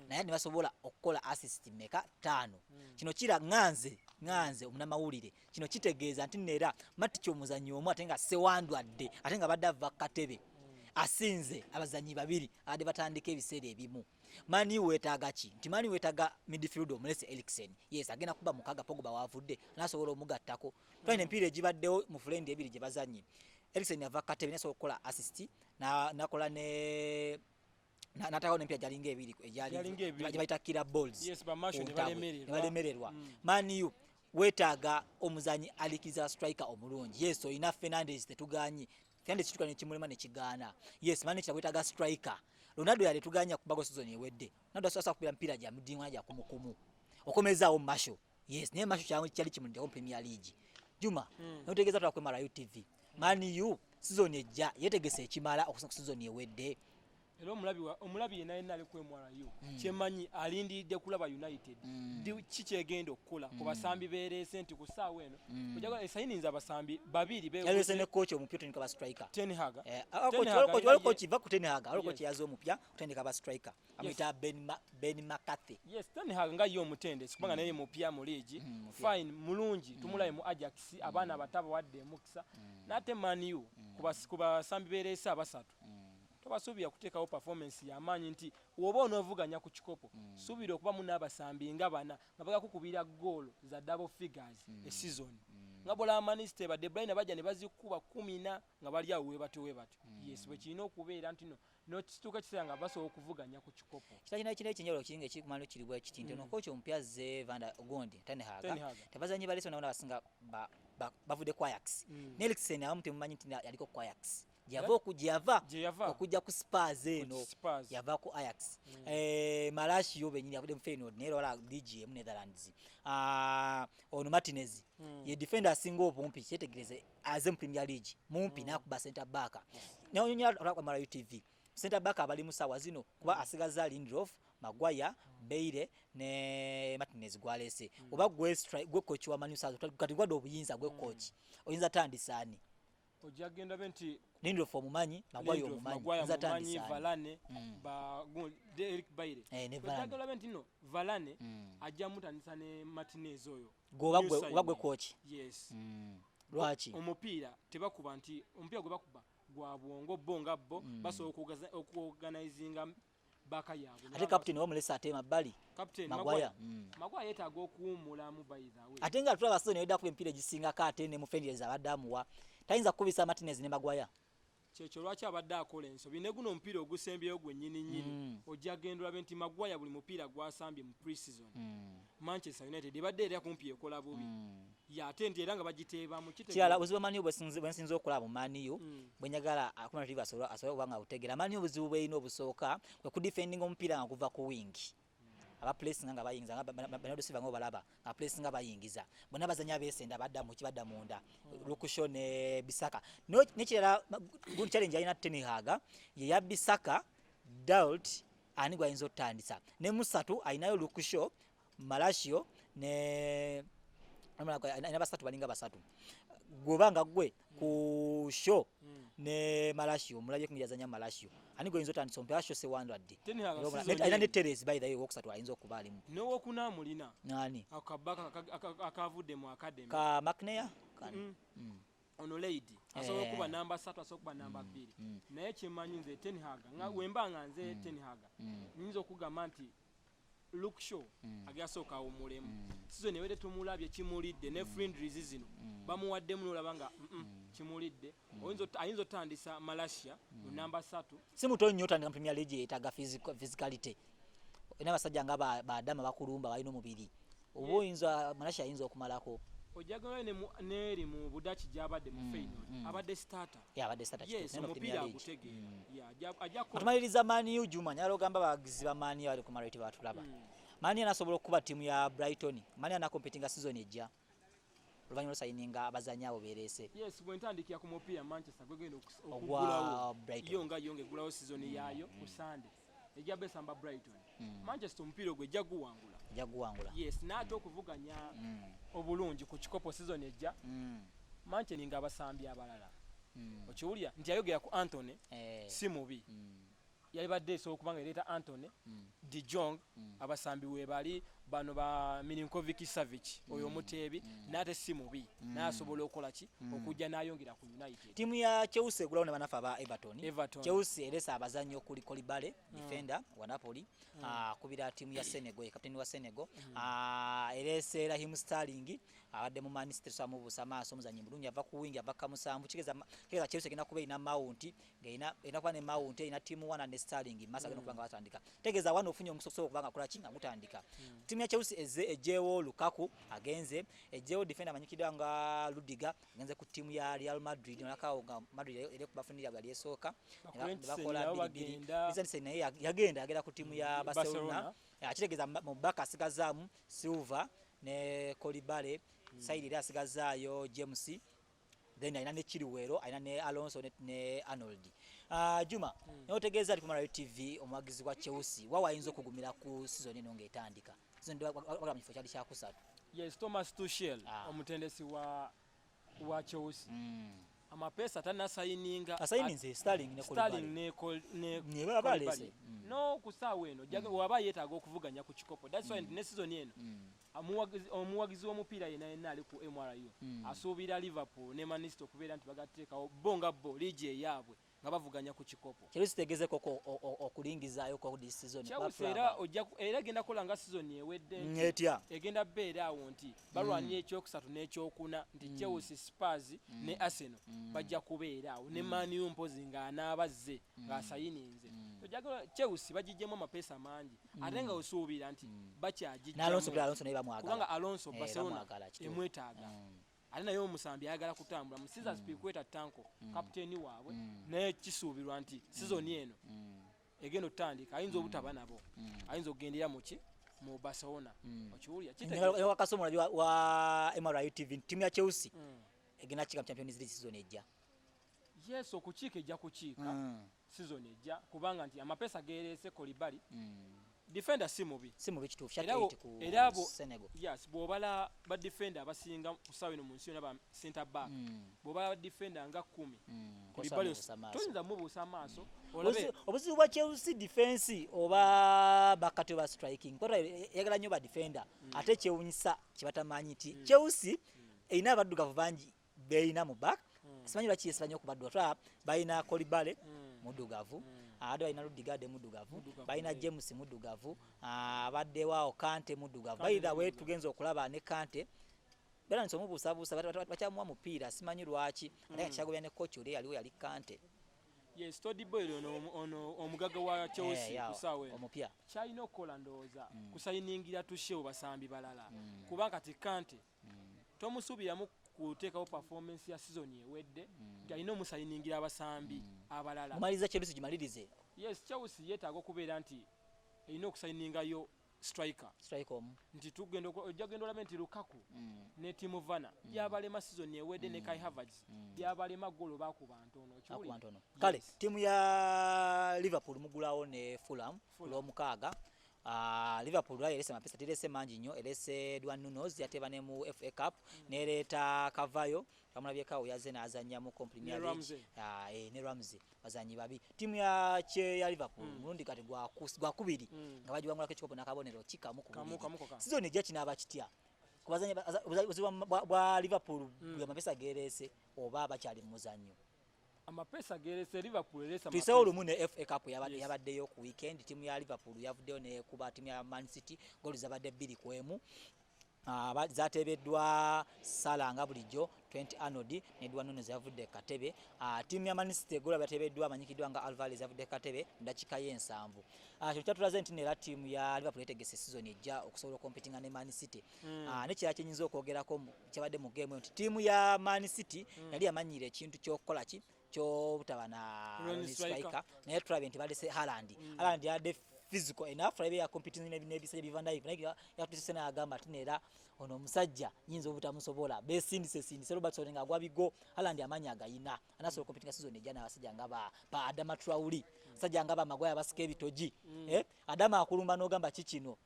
naye nibasobola okukola assist meka 5 kino kira nganze omunamawulire kino kitegeeza nti neera Matic omuzanyi omu atenga sewandwadde atenga badava katebe asinze abazanyi babiri ade batandika ebiseera ebimu Mani wetaaga ki nti Mani wetaaga midfielder omulese Eriksen yes agenda kuba mukaga Pogba wavudde nasobola omugattako twine empira ejibaddewo mu friend ebiri gye bazanyi Eriksen yava katebe nasobola okukola assist nakola ne nataka empira jalinga ebiri ejali bayita killer balls yes bamasho ne balemererwa Mani wetaaga omuzanyi alikiza striker omulungi yes ina Fernandes tetuganyi Fernandes tukane kimulema ne kigana yes Mani kyawetaga striker Ronaldo yali tuganya kubago season ewedde Ronaldo sasa kupira mpira ja mudinwa ja kumukumu okomezaawo Masho yes ne Masho kyali kimulinde ku Premier League Juma notegeza twakwe Mara TV Mani season ejja yetegese ekimala okusoka season ewedde Ero omulabi yena ali kwemwala kyemanyi alindiridde kulaba United kikyegenda okukola ku basambi beerese nti ku ssaawa eno kujaga esayininza abasambi babiri beerese ne coach omupya otendeka ba striker Ten Hag coach va ku Ten Hag coach yazo omupya otendeka ba striker amita Ben McCarthy yes Ten Hag nga yo omutende sikubanga naye mupya mu league fine mulungi tumulaye mu Ajax abaana bataba wadde mukisa nate Man U ku basambi beerese abasatu tobasuubira kuteekawo performance y'amaanyi nti woba onoovuganya ku kikopo suubira okuba mu n'abasambi nga bana nga bagakukubira goolo za double figures season nga bola Manchester ba De Bruyne bajja ne bazikuba 10 nga bali awo webatyo yes bwe kirina okubeera nti no kituuka kiseera nga basobola okuvuganya ku kikopo kino ekinjalo kinga ekikumalo kiri bwe kitinte no coach omupya ze Van der Gondi Ten Hag tebazanyi baleso naona basinga bavude ku Ajax Eriksen abamu temumanyi nti yaliko ku Ajax Java okujja ku Spurs eno yava ku Ajax Malacio benyini avude mu Feyenoord ne wala DG mu Netherlands ono Martinez ye defender asinga obumpi kyetegereze aze mu Premier League mumpi nakuba center back nyonyola kwa Mara TV center back abali musawa zino kuba asigaza Lindelof Maguire Beire ne Martinez gwalese oba gwe coach wa Man U kati gwado obuyinza gwe coach oyinza tandisani ojagenda benti Lindelof omumanyi Maguire omumanyi zatandisa Varane ba Eric Bailly ojagenda benti no Varane ajja mutandisa ne Martinez oyo gobagwe coach yes lwaki omupiira tebakuba nti omupiira gwe bakuba gwa bwongo bonga bo basobola okuorganizinga baka yaabwe ate captain wamulesa ate mabbali captain Maguire yetaaga okuwumula mu bayitha we ate nga tulaba Sony yedda kuba empiira gisinga kate ne mufendereza abaddamuwa tayinza kubisa Martinez ne Maguire kyekyo lwaki abadde akola ensobi ne guno omupiira ogusembyeyo gwe nnyini ojja genda olabe nti Maguire buli mupiira gwasambye mu pre-season Manchester United ebadde era kumpi ekola bubi ate nti era nga bagiteeba mu kirala buzibu Mani bwensinza okulaba mu Mani bwenyagala akumulative asobola okuba nga butegera Mani obuzibu bweyina obusooka kwe kudefendinga omupiira nga guva ku wingi abapulesinga nga bayingiza nga Bernardo Silva nga balaba abapulesinga bayingiza bonna bazanya besenda badda mu kibadda munda Lukusho ne Bisaka nekirala good challenge alina Ten Hag ye ya Bisaka Dault ani gwayinza otandisa ne musatu alinayo Lukusho Malacio ne ina basatu balinga basatu gobanga gwe ku show ne Malacio mulaje kunjazanya Malacio ani goyinza otandisa Malacio se 100 ina ne Teres by the way wokusatu ayinza okubalimu no okuna mulina nani akabaka akavudde mu academy ka McNair ono lady asobola kuba namba 3 asobola kuba namba 2 naye kimanyi nze Ten Hag nga wembanga nze Ten Hag nyinza okugamba nti look show agasooka omulemu season ewede tumulabye kimulidde ne friendlies zino bamuwadde muno labanga kimulidde ayinza otandisa Malasia mu namba 3 simuto nnyo otandika Premier League etaga physicality ina basajja nga badama bakulumba balina omubiri obo oyinza Malasia ayinza okumalako ojagala neri mu Budachi gyabadde mu Feyenoord abadde starter abadde starter yes omupiira agutege otumaliriza Mani Juma nyalo gamba bagizi ba Mani bali ku marate batulaba Mani anasobola okuba timu ya Brighton Mani ana competing season ejja oluvannyuma sayininga abazanyi abo berese yes bwentandikira ku mupiira Manchester gwegenda okugulawo yonga egulawo season yayo ku Sunday ejja besamba Brighton Manchester omupiira gwe jaguwangula yes nato okuvuganya obulungi ku kikopo season ejja Manchester nga abasambi abalala okiwulya nti ayogera ku Anthony si mubi yali badde so okubanga ereta Anthony De Jong abasambi we bali bano ba Milinkovic Savic oyo mutebi nate si mubi nasobola okola ki okujja nayongera ku United timu ya Chelsea gulawo ne banafa ba Everton Chelsea eresa abazanyo kuli Kolibale defender wa Napoli kubira timu ya Senegal kapteni wa Senegal erese Raheem Sterling abadde mu Manchester samu busama somuzanyi mulungi ava ku wingi ava kamusambu kigeza Chelsea kina kuba ina Mount gaina kwa ne Mount ina timu wana ne Sterling masa gano kubanga batandika tegeza wana ofunye omusoso kubanga kola kinga mutandika timu ya Chelsea ejewo Lukaku agenze ejewo defender manyikidwa nga Rudiger agenze ku timu ya Real Madrid nakawo nga Madrid ere kubafunira bali esoka bakola bibiri bizanise naye yagenda ku timu ya Barcelona akitegeza mu baka sigazamu Silva ne Kolibale side ira sigazayo James then aina ne Chilwell aina ne Alonso ne Arnold Juma notegeza ku Mara TV omwagizi wa Chelsea wawayinza okugumira ku season eno ngetandika season waga mifo kyali kya kusatu yes Thomas Tuchel omutendesi wa Chelsea amapesa tana sayininga asayinze Sterling ne balese no kusawa eno waba yetaga okuvuganya ku kikopo that's why ne season eno omuwagizi w'omupiira yena ali ku MRU asuubira Liverpool ne Manchester okubeera nti bagateekawo bonga bo liigi eyaabwe nga bavuganya ku kikopo Chelsea tegeze koko okulingizayo ko this season era genda kola nga season ewedde etya egenda beera awo nti balwanira ekyokusatu n'ekyokuna nti Chelsea Spurs ne Arsenal bajja kubeera awo ne Man U mpozi nga anaabazze ng'asayininze Chelsea bagijjemu amapesa mangi ate nga osuubira nti bakyagijjamu Alonso naye bamwagala kubanga Alonso Barcelona emwetaaga ali nayo omusambi ayagala kutambula mu Caesars Piliqueta Tanko kapteeni waabwe naye kisuubirwa nti season eno egenda otandika ayinza obutaba nabo ayinza okugendera mu Barcelona okiwulya kitegeeza wakasomola wa MRU TV timu ya Chelsea egenda kika Champions League season ejja yes okukiika ejja kukiika season ejja kubanga nti amapesa gerese Kolibali defender si mubi kituufu kya 8 ku Senegal. Yes, bw'obala ba defender abasinga ku ssaawa eno mu nsi yonna ba center back bw'obala ba defender nga 10 toyinza mubuusa amaaso obuzibu bwa Chelsea defense oba bakati oba striking kota yagala nnyo ba defender ate kyewunyisa kibatamanyi nti Chelsea erina abaddugavu bangi beeyina mu back simanyi lwaki yesimanyi okubaddugavu balina Kolibale muddugavu ade balina Rudigade muddugavu balina James muddugavu abaddewo Kante muddugavu bayira we tugenza okulaba ne Kante bera nsomu buusabuusa bakyamuwa mupiira simanyi lwaki ate kyagobya ne coach oli yaliwo yali Kante. Yes, Todi Boyle ono omugaga wa Chelsea kusawe omupya kyalina okukola ndowooza kusayiningira tushewo basambi balala kubanga kati Kante tomusuubiramu kuteekawo performance ya season ewedde alina omusayiningira abasambi abalala omaliza Chelsea gimalirize. Yes, Chelsea yeetaaga okubeera nti erina okusayiningayo striker nti ojjagenda olabe nti Lukaku ne Timo Werner byabalema season ewedde ne Kai Havertz byabalema golo bakuba ntono kale timu ya Liverpool mugulawo ne Fulham olw'omukaaga. Liverpool yalese mapesa tirese mangi nnyo elese Edwin Nunes yateba ne mu FA Cup nereta Kavayo kamulabyekawo yazze n'azannya mu Premier League ne Ramsey bazanyi babi. Timu ya Liverpool mulundi kati gwa kubiri nga bajiwangulako ekikopo n'akabonero kikamu ku season ejja kinaaba kitya kubazanyi bwa Liverpool bwa mapesa gerese oba bakyali mu muzannyo amapesa gerese Liverpool elesa tuisewo olumu ne FA Cup yabaddeyo ku weekend. Timu ya Liverpool yavuddeyo ne kuba timu ya Man City goal zabadde 2-1 zatebeddwa Salah nga bulijjo 20 Arnold ne Edwin Nunes yavudde katebe. Timu ya Man City goal batebeddwa amanyikiddwa nga Alvarez yavudde katebe ndakika y'ensanvu. Kyo kyatulaze nti nera timu ya Liverpool etegese season ejja okusobola competing ne Man City. Ne kira kyenyinza okwogerako kyabadde mu game nti timu ya Man City yali yamanyire ekintu ky'okukola ki kyobutaba na striker naye tulabye nti balese Haaland yadde physical enough rabe ya competing n'ebisajja bivandaive naye yakutisese n'agamba ati neera ono omusajja nyinza obutamusobola besindise Robertson nga agwa bigo Haaland amanyi agayina anasobola competing season ejja n'abasajja nga ba Adama Traore abasajja nga ba Maguire basika ebitogi Adama akulumba n'ogamba kikino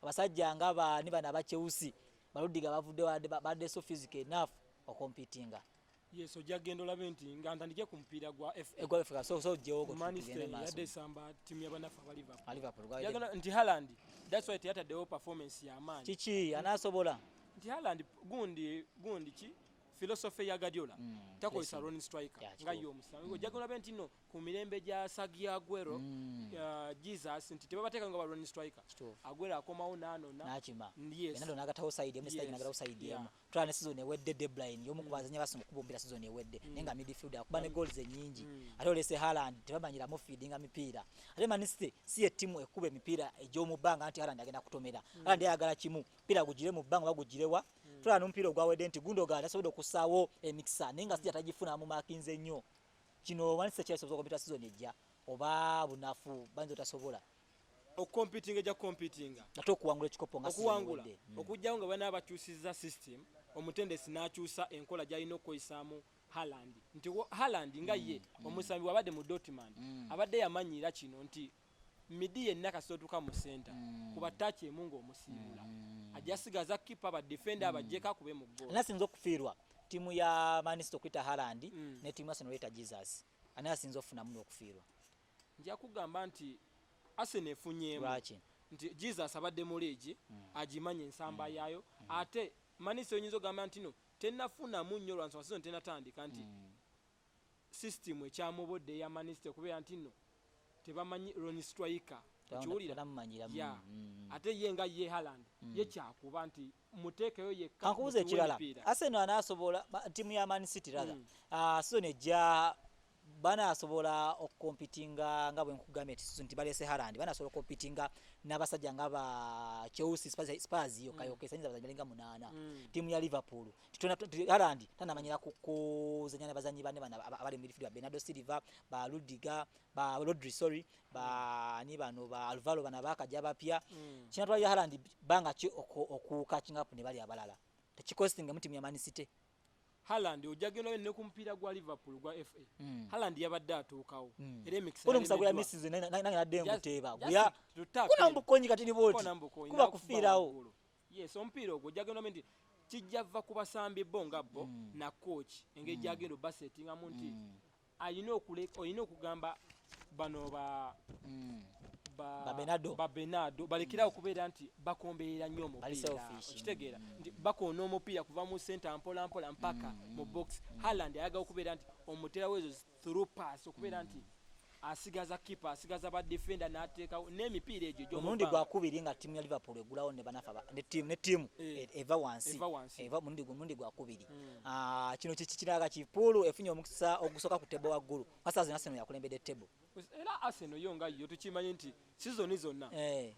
abasajja nga ba nibana aba Chelsea Baludiga bavudde badde so physical enough ocompetinga. Yes, ojagenda olabe nti nga ntandike ku mupiira gwa FA so jeogo tugende maaso yadde samba timu y'abanafu aba Liverpool yagala nti Haaland that's why yataddewo performance ya maanyi kiki anasobola nti Haaland gundi ki philosophy ya Guardiola takozesa running striker nga yo omusango ojagala olabe nti no ku mirembe gya Sergio Aguero Jesus nti tebabateeka nga ba running striker Aguero akomawo n'akima yes nando nagatawo side emu side nagatawo side emu twana season ewedde De Bruyne yomu kubazanya basomo kubombera season ewedde nenga midfielder kuba ne goals enyingi ate olese Haaland tebamanyira mu feedinga mipiira ate Man City si ye timu ekube mipiira ejomu banga anti Haaland agenda kutomera Haaland yagala kimu pira gujire mu banga bagujirewa tulana omupiira ogwawedde nti Gundogan asobola okusaawo emikisa nenga si atagifuna mu makinze nnyo kino Man City kyasobola okumpita season ejja oba bunafu banzo tasobola ocompeting eja competing ate okuwangula ekikopo nga okuwangula okujjawo nga bana abakyusiza system omutendesi n'akyusa enkola gy'alina okukoyisaamu Haaland nti Haaland nga ye omusambi wabadde mu Dortmund abadde yamanyiira kino nti midi yenna kasotuka mu center kuba touch emu ng'omusiibula ajasigaza kipa ba defender abajjeka kube mu goal anasinza okufiirwa timu ya Man City okwita Haaland ne timu ya Arsenal oyita Jesus anasinza okufuna muno okufiirwa nja kugamba nti Arsenal efunyeemu nti Jesus abadde mu leegi agimanye ensamba yaayo ate Man City oyinza ogamba nti no tennafunamu nnyo lwansonga season tennatandika nti system ekyamubodde ya Man City okubeera nti no tebamanyi running striker kiwulira ate ye nga ye Haaland ye kyakuba nti muteekeyo yekka kankubuza ekirala Arsenal anasobola timu ya Man City season ejja bana asobola okukompitinga nga bwe nkugambye nti balese Haaland bana asobola okukompitinga n'abasajja nga ba Chelsea Spurs yokayokesanyiriza abazanyi balinga 8 timu ya Liverpool Haaland tanamanyira kuzanya n'abazanyi bane bana abali mu midfield Bernardo Silva ba Rudiger ba Rodri ba nibano ba Alvaro bana bakajja bapya kinatwala ya Haaland banga ki okukatching up ne bali abalala tekikostinga mu timu ya Man City Haaland ojagenda ne kumpira gwa Liverpool gwa FA Haaland yabadde atuukawo era emikisa ono musagula Messi nange nadde nguteba buya kuna mbukonyi kati ni boti kuba kufiirawo yes omupiira ogwo ojagenda nti kijjava ku basambi bo nga bo na coach engeri gyagenda basettingamu nti ayina okugamba bano Benado balekerawo kubeera nti bakomberera nnyo omupiira okitegeera nti bakoona omupiira kuva mu center mpola mpaka mu box Haaland ayagala okubeera nti omuterawo ezo through pass okubeera nti asigaza keeper asigaza ba defender n'ateekawo n'emipiira egyo gyo omundi gwakubiri nga tiimu ya Liverpool egulawo ne banafa ne tiimu eva wansi eva mundi gwakubiri kino kikiraga kipulu efunye omukisa ogusoka ku table waggulu Arsenal Arsenal yakulembedde table era Arsenal yo nga yo tukimanyi nti season zonna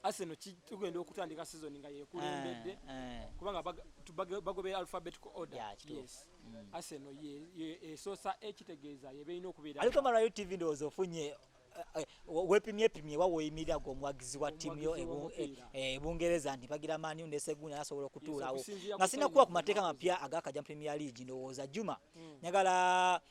Arsenal tugenda okutandika season nga yekulembedde kubanga bagobera alphabetical order yes Arsenal ye sosa ekitegeeza yebeyina okubeera aliko mara TV ndozo ofunye wepimye wawoyimirira go muwagizi wa timu yo ebungereza nti bagira mani ndeseguna asobola okutuulawo nga sina kuwa ku mateeka mapya agakajja Premier League ndowooza Juma nyagala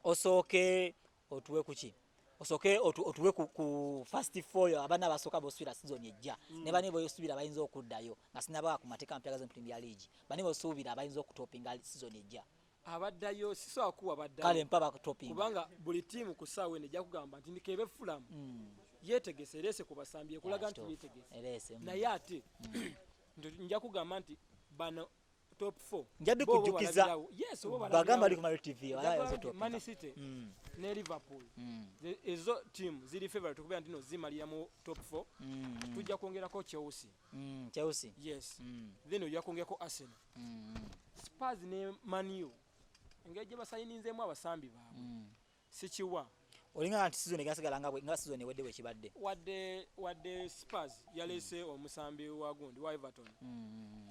osooke otuwe kuki osoke otuwe ku fast four abana basoka bosubira season ejja ne bane boyosubira bayinza okuddayo nga sinaba ku mateeka mpya ga Premier League bane bosubira bayinza okutopinga season ejja abaddayo siso akuwa abaddayo kale mpaba kutopinga kubanga buli timu kusaawe nejja kugamba nti nikebe Fulham yetegese erese ku basambi ekulaga nti yetegese naye ate njja kugamba nti bano top 4 njadde kujukiza yes bagamba ali ku Mario TV wala top Man City ne Liverpool ezo team zili favorite kubera ndino zimalira mu top 4 tujja kuongerako Chelsea yes then ujja kuongerako Arsenal Spurs ne Man U engejje basayininzemu abasambi baabwe sikiwa olinga anti season egasigala nga season ewedde bwe kibadde wadde Spurs yalese omusambi wa gundi wa Everton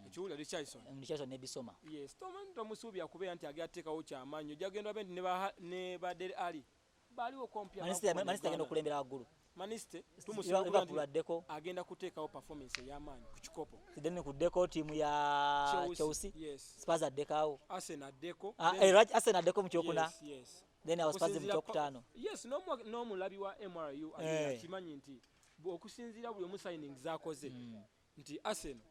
ekiwula Richardson ne Bisoma yes tomusuubya kubeera nti agateekawo kyamaanyi jagenda bendi ne Badel Ali baliwo kompya Manchester agenda okulembera waggulu Manchester tumusuubya agenda kuteekawo performance ey'amaanyi ku kikopo sideni kuddeko tiimu ya Chelsea yes Spurs addeko Arsenal addeko Arsenal addeko mu kyokuna yes then our Spurs mu kyokutaano yes no mulabi wa MRU akimanyi nti okusinziira buli omu signing zaakoze nti Arsenal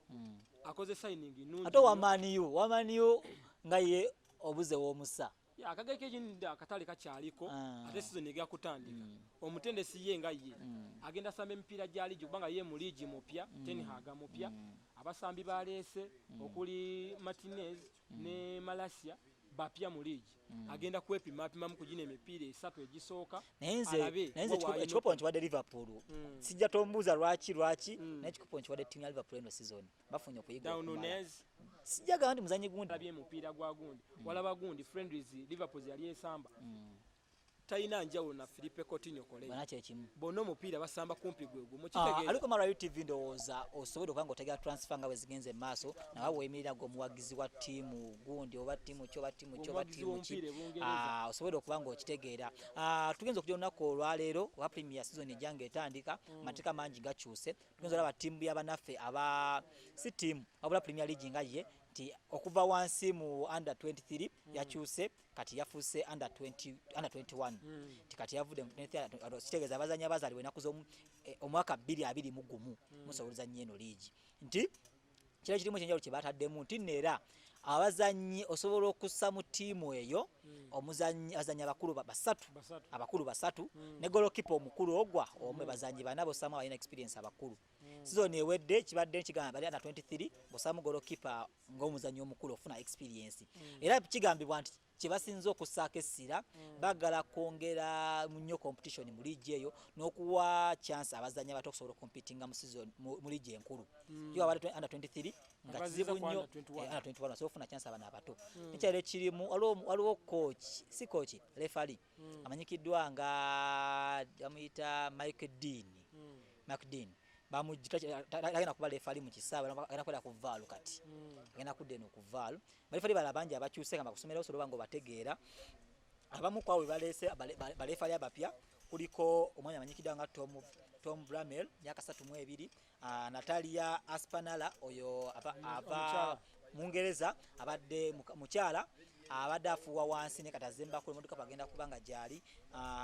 akoze signing nungi ato wa Man U nga ye obuze w'omusa akageke ekindi akatale kakyaliko ate season ega kutandika omutendesi ye nga ye agenda samba emipiira gya ligi kubanga ye mu ligi mupya Ten Hag mupya abasambi baleese okuli Martinez ne Malasia bapya mu ligi agenda kwepima mu kugina emipiira esatu egisooka naye ekikopo nkiwadde Liverpool sijja tombuuza lwaki naye ekikopo nkiwadde ttiimu ya Liverpool eno season bafunye okuyiga sijjaga nti muzanyi gundi labye mupiira gwa gundi walaba gundi friendlies Liverpool yali esamba talina njawulo na Philippe Coutinho kole bana kyekimu bonna omupiira basamba kumpi gwe mukitegeeza aliko mara TV ndowooza osobola okubanga otegera transfer nga wezigenze maaso nawe weemirira gwe omuwagizi wa ttiimu gundi oba ttiimu ki osobola okubanga okitegeera tugenza okujja olunaku olwaleero owa Premier season ejjanga etandika amateeka mangi gakyuse tugenza olaba ttiimu y'abanaffe si ttiimu wabula Premier League nga ye nti okuva wansi mu under 23 yakyuse kati yafuuse under 21 kati yavudde kitegeeza abazanyi abazaalibwa ennaku omwaka 2021 musobola ozannya eno liigi nti kira kirimu ekyenjawulo kye bataddemu nti neera abazanyi osobola okussa mu ttiimu eyo abazanyi abakulu basatu ne golokipa omukulu ogwa omwe bazanyi bana bossamu abalina experience abakulu season ewedde kibadde kigamba bali under 23 bossamu golokipa ng'omuzanyi omukulu ofuna experience era kigambibwa nti kyebasinza okussaako essira baagala kwongera mu nnyo competition mu liigi eyo n'okuwa chance abazanyi abato okusobola okompitinga mu liigi enkulu yo abali under 23 nga kizibu nnyo under 21 asobola okufuna chance abana abato ekyalo ekirimu waliwo coach refali amanyikiddwa nga bamuyita Mike Dean bagenda kuba refali mu kisaawe agenda kwera ku vaalu kati agenda kudda eno ku vaalu balefali bala bangi abakyuse nga bakusomera osobola nga obategeera abamu kwawe baleese balefali abapya kuliko omwanya amanyikiddwa nga Tom Bramell myaka 32 Natalia Aspanala oyo ava Mungereza abadde mukyala abadde afuuwa wansi ne katazemba ku emotoka bagenda kubanga jali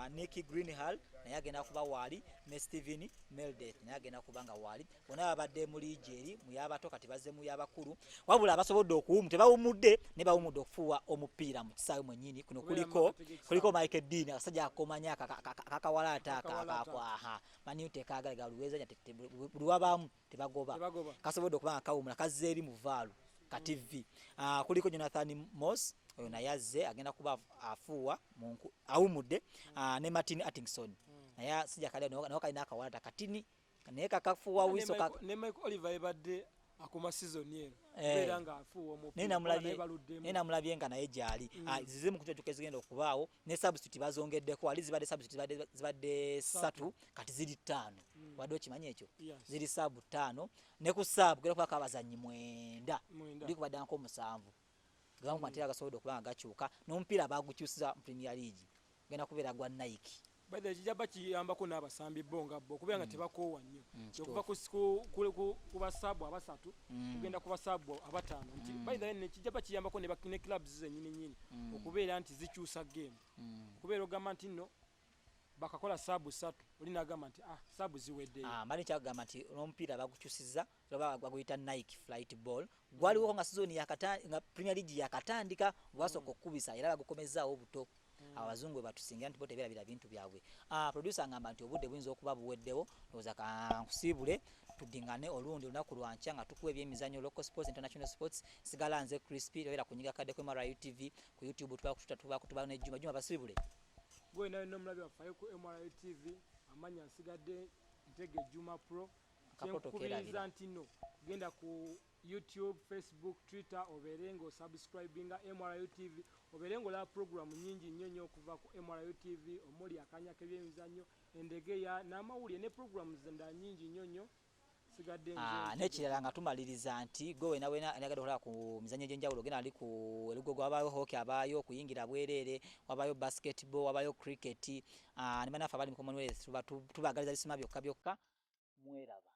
Nicky Greenhall naye agenda kuba wali ne Steven Meldeth naye agenda kubanga wali bonna babadde mu liigi mu yabato kati bazze mu yabakulu wabula abasobodde okuwumu tebawumudde ne bawumudde okufuuwa omupiira mu kisaawe mwennyini kuno kuliko Michael Dean akasajja akomanya akakawalaata akakwaha maniu tekagalaga luwezanya buli wabaamu tebagoba kasobodde okubanga kawumula kazze eri mu vaalu ka TV kuliko Jonathan Moss oyo naye azze agenda kuba afuuwa awumudde ne Martin Atkinson naye sijja kale naye kalina akawalaata katini naye kakafuuwa wiso ne Michael Oliver ebadde akoma season eno era nga afuuwa omupiira naye namulabye nga naye gyali zize mu kutetuka ezigenda okubaawo ne substitute bazongeddeko wali zibadde substitute zibadde 3 kati ziri 5 wadde okimanyi ekyo ziri saabu 5 ne ku saabu gera kubaka abazanyi 9 ndi kubadde nko 7 gamu matera gasobodde okuba nga gakyuka n'omupiira bagukyusiza mu Premier League genda kubeera gwa Nike baada ekijaba kiyambako n'abasambi bonga bo kubera nga tebakoowa nnyo okuva ku basaabu abasatu kugenda ku basaabu abatano nti baada nekijaba kiyambako ne clubs zennyini okubeera nti zikyusa game kubeera ogamba nti nno bakakola saabu 3 oli n'agamba nti saabu ziwedde mali kyagamba nti n'omupiira bagukyusiza oba baguyita Nike flight ball gwaliwo nga season nga Premier League yakatandika gwasooka okubisa era bagukomezaawo buto abazungu batusingira nti bo tebeerabira bintu byabwe producer ngamba nti obudde buyinza okuba buweddewo ndowooza kankusiibule tuddingane olundi olunaku lwankya nga tukuwa ebyemizannyo local sports international sports sigala nze crispy era kunyika kadde ku MRU TV ku YouTube tuba nejjuma basiibule gwe nayo nomulabi wafaayo ku MRU TV amanya nsigadde Ntege Juma Pro kyekubiriza nti no genda ku YouTube, Facebook, Twitter oberengo subscribinga MRU TV oberengo la program nyingi nnyo okuva ku MRU TV omuli Akannya Keby'Emizanyo endegeya n'amawulire ne programs zenda nyingi nnyo sigadde nje nekirala nga tumaliriza nti gwe wena ayagala okola ku mizannyo egy'enjawulo genda ali ku elugogo wabayo hockey abayo kuyingira bwerere wabayo basketball wabayo cricket ne banafa bali mu Commonwealth tubagaliza bisima byokka mweraba